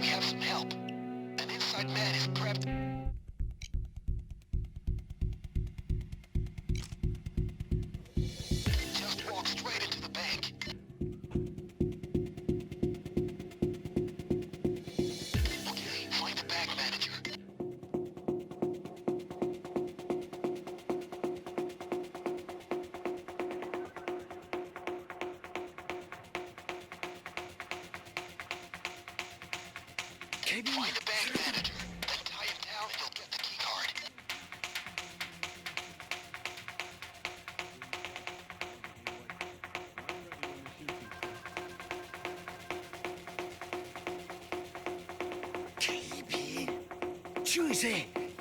we have some help. An inside man is prepped. Just walk straight into the bank. Okay, find the bank manager. Find the bank manager, then tie him down and you'll get the key card.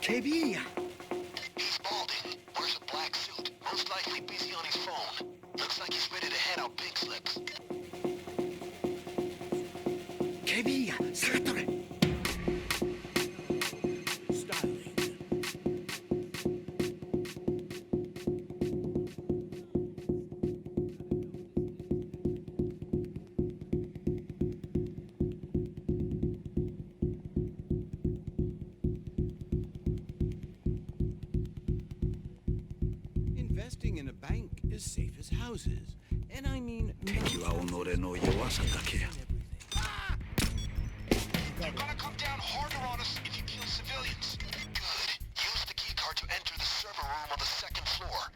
KB야. He's balding, wears a black suit, most likely busy on his phone. Looks like he's ready to hand out pink slips. KB야. 사가토레. Investing in a bank is safe as houses. And I mean... 敵は己の弱さだけや。 They're gonna come down harder on us if you kill civilians. Good. Use the key card to enter the server room on the second floor.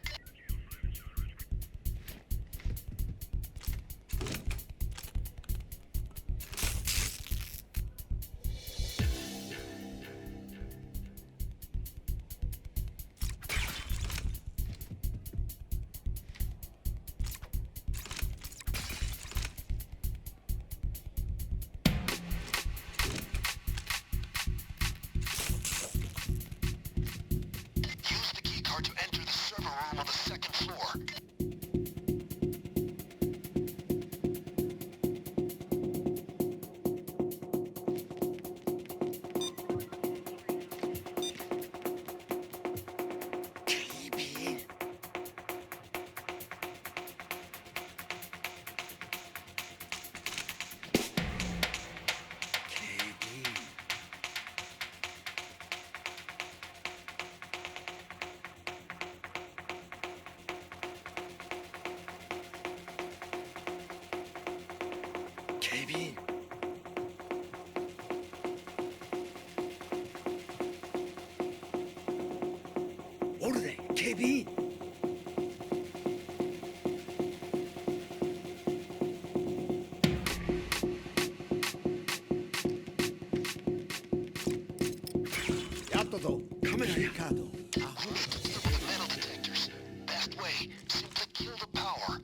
Use the key card to enter the server room on the second floor. KB。KB。警備員。おるで、警備員。やったぞ、カメラやカード。 We need to deal with metal detectors. Best way, simply kill the power.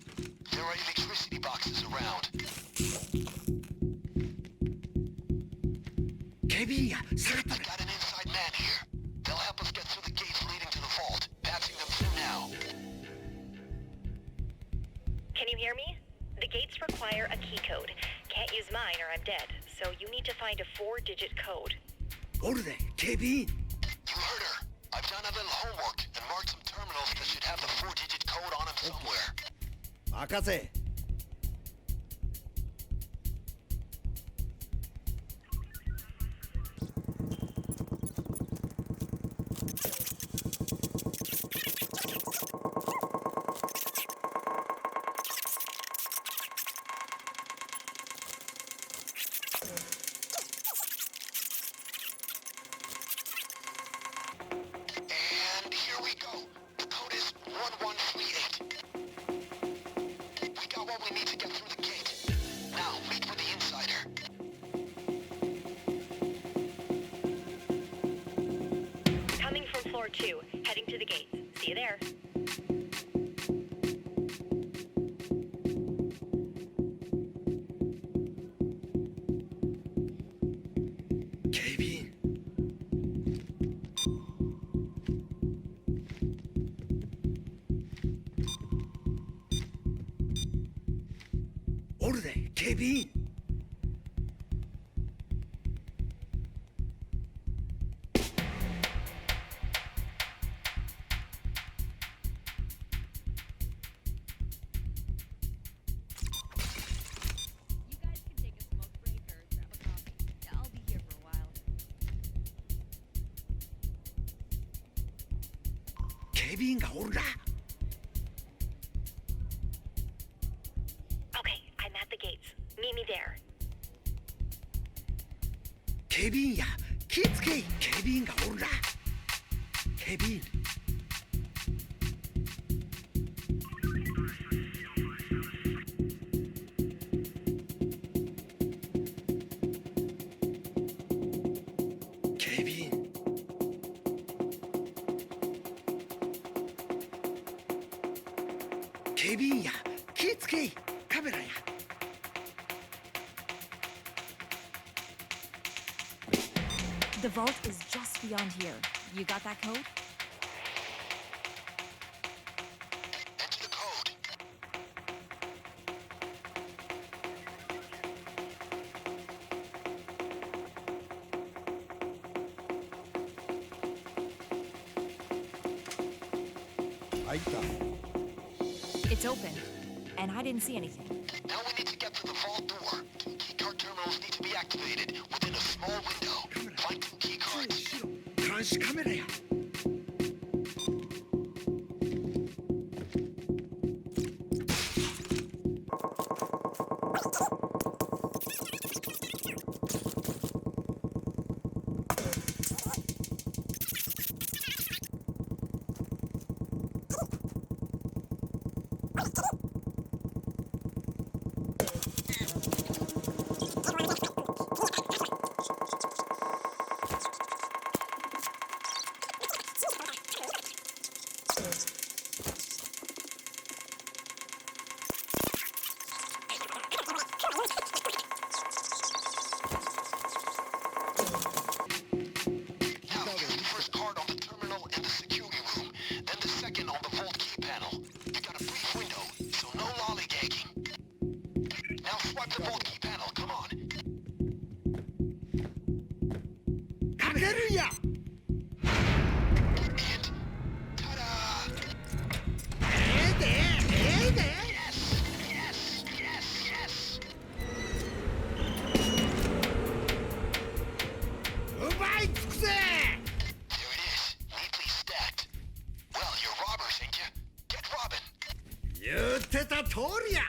There are electricity boxes around. 警備員や、下がった I ね。 got an inside man here. They'll help us get through the gates leading to the vault. Patching them through now. Can you hear me? The gates require a key code. Can't use mine or I'm dead, so you need to find a 4-digit code. おるで、警備員。 You heard her. I've done a little homework and marked some terminals that should have the 4-digit code on them somewhere. 任せ。And here we go. The code is 1138. We got what we need to get through the gate. Now, meet with the insider. Coming from floor 2, heading to the gates. See you there. KB。おるで、KB。You guys can take a smoke break or grab a coffee. I'll be here 警備員がおるな。 Okay, I'm at the gates. Meet me there. 警備員や気ぃつけい。警備員がおるな。警備員。警備員。警備員や気ぃつけい。カメラや。 The vault is just beyond here. You got that code? Enter the code. 開いた。 It's open. And I didn't see anything. Now we need to get to the vault door. Two keycard terminals need to be activated within a small window. Find two keycards. 監視カメラや。 Now use the first card on the terminal in the security room, then the second on the vault key panel. You got a brief window, so no lollygagging. Now swipe the vault key panel, come on. かけるんや。 And ta-da! ええで、ええで。 Yes! Yes! Yes! Yes! 奪い尽くせ。 There it is, neatly stacked. Well, you're robbers, ain't you? Get robbing. 言ってた通りや。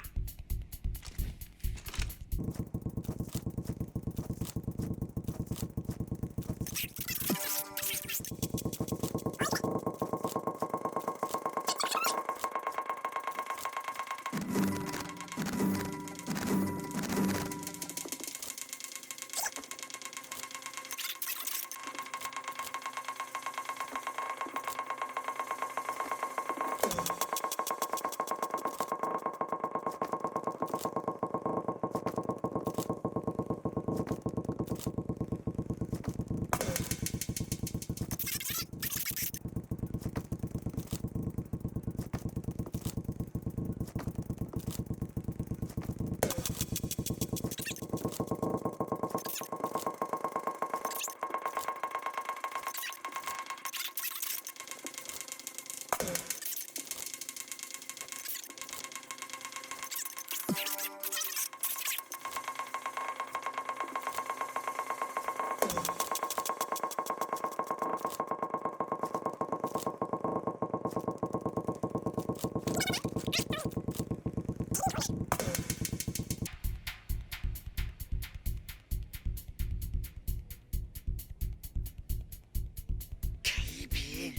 警備員。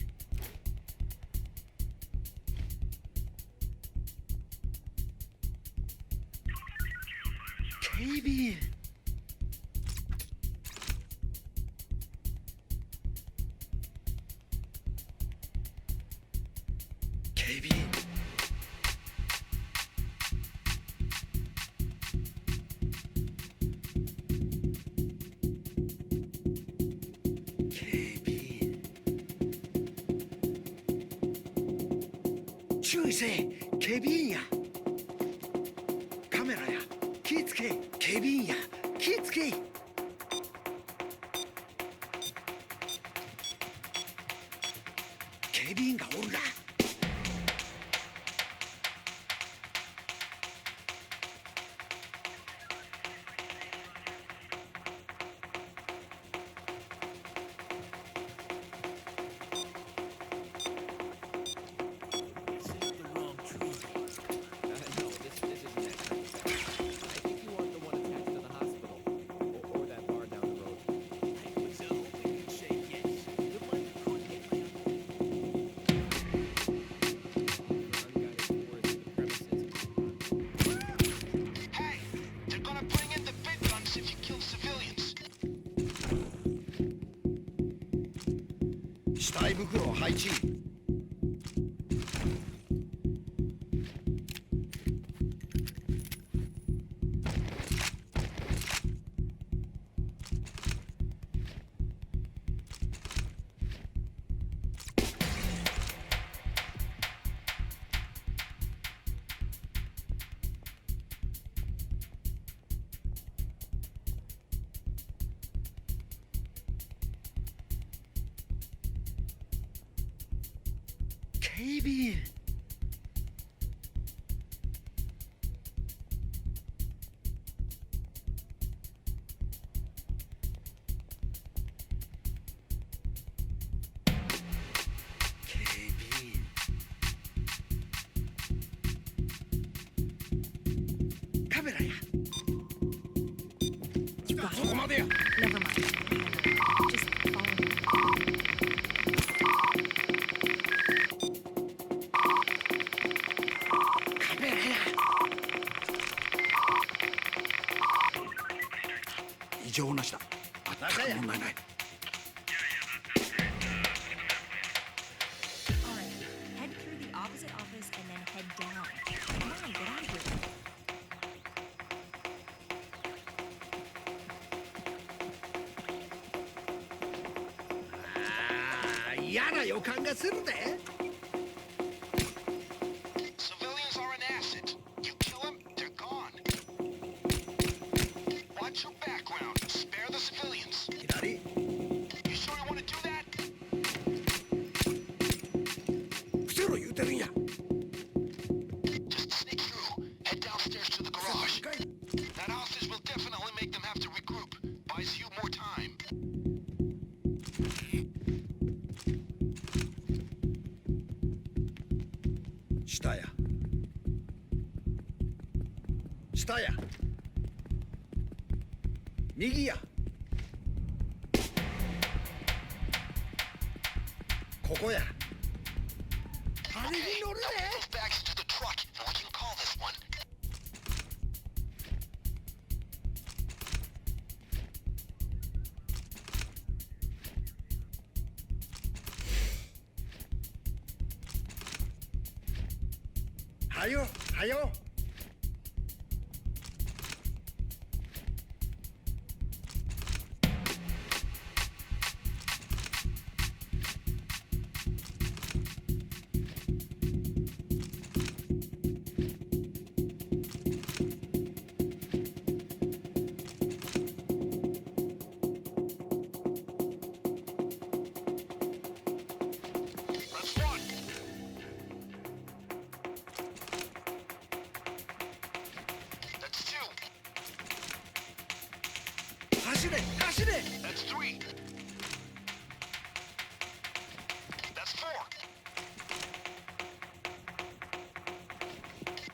警備員。警備員。警備員。注意せえ。警備員や。カメラや。気ぃつけ。警備員や。気ぃつけ。警備員がおるな。配置。警備員。警備員。カメラや。 You got そこ it? までや。 Never mind. Just follow me. カメラや。異常なしだ。全く問題ない。 Alright, head through the opposite office and then head down. Come on, get out of here. あー、嫌な予感がするで。 Civilians are an asset. You kill them, they're gone. Watch your background. Spare the civilians. 左。 You sure you want to do that? 伏せろ言うてるんや。 Just sneak through. Head downstairs to the garage. That hostage will definitely make them have to regroup. Buys you more time. 下や。下や。右や。ここや。あれに Okay, 乗る now ね。 move those bags into the truck, and we can call this one. はよ、はよ。Let's run. That's two. 走れ、走れ。 That's three. That's four.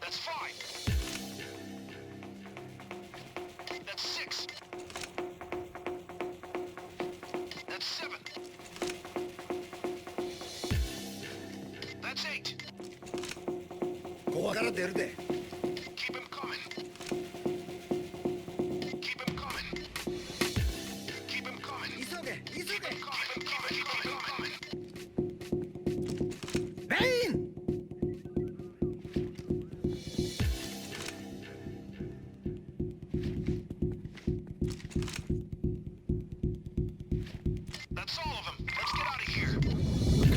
That's five. That's six. That's seven. That's eight. ここから出るで。 Keep him coming. Keep him coming. Keep him coming. 急げ、急 Keep げ。 him coming. Keep him coming. メイン。 That's all of them. Let's get out of here.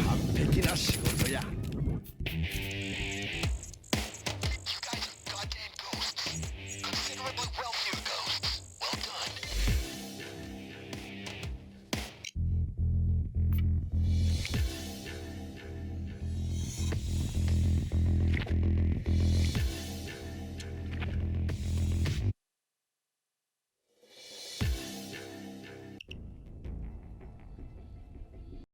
完璧な仕事